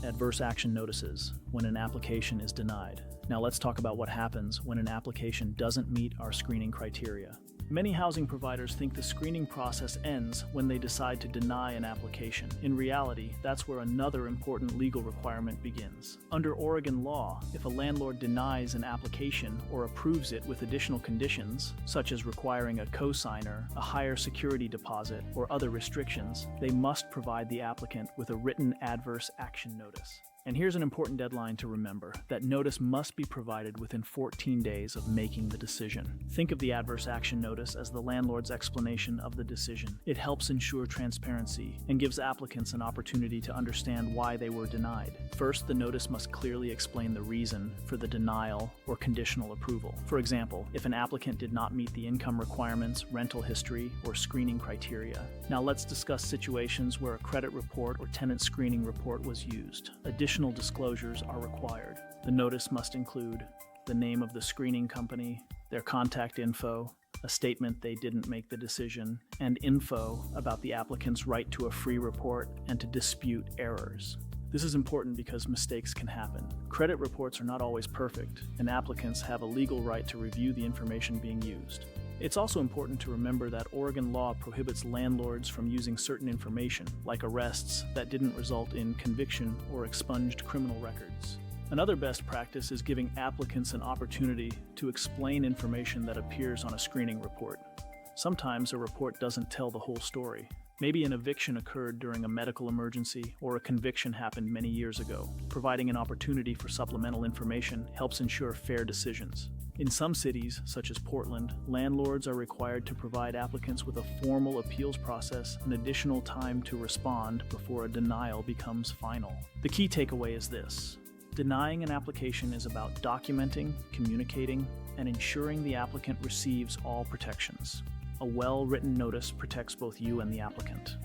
Adverse action notices when an application is denied. Now let's talk about what happens when an application doesn't meet our screening criteria. Many housing providers think the screening process ends when they decide to deny an application. In reality, that's where another important legal requirement begins. Under Oregon law, if a landlord denies an application or approves it with additional conditions, such as requiring a cosigner, a higher security deposit, or other restrictions, they must provide the applicant with a written adverse action notice. And here's an important deadline to remember. That notice must be provided within 14 days of making the decision. Think of the adverse action notice as the landlord's explanation of the decision. It helps ensure transparency and gives applicants an opportunity to understand why they were denied. First, the notice must clearly explain the reason for the denial or conditional approval. For example, if an applicant did not meet the income requirements, rental history, or screening criteria. Now let's discuss situations where a credit report or tenant screening report was used. Additional disclosures are required. The notice must include the name of the screening company, their contact info, a statement they didn't make the decision, and info about the applicant's right to a free report and to dispute errors. This is important because mistakes can happen. Credit reports are not always perfect, and applicants have a legal right to review the information being used. It's also important to remember that Oregon law prohibits landlords from using certain information, like arrests, that didn't result in conviction or expunged criminal records. Another best practice is giving applicants an opportunity to explain information that appears on a screening report. Sometimes a report doesn't tell the whole story. Maybe an eviction occurred during a medical emergency or a conviction happened many years ago. Providing an opportunity for supplemental information helps ensure fair decisions. In some cities, such as Portland, landlords are required to provide applicants with a formal appeals process and additional time to respond before a denial becomes final. The key takeaway is this: denying an application is about documenting, communicating, and ensuring the applicant receives all protections. A well-written notice protects both you and the applicant.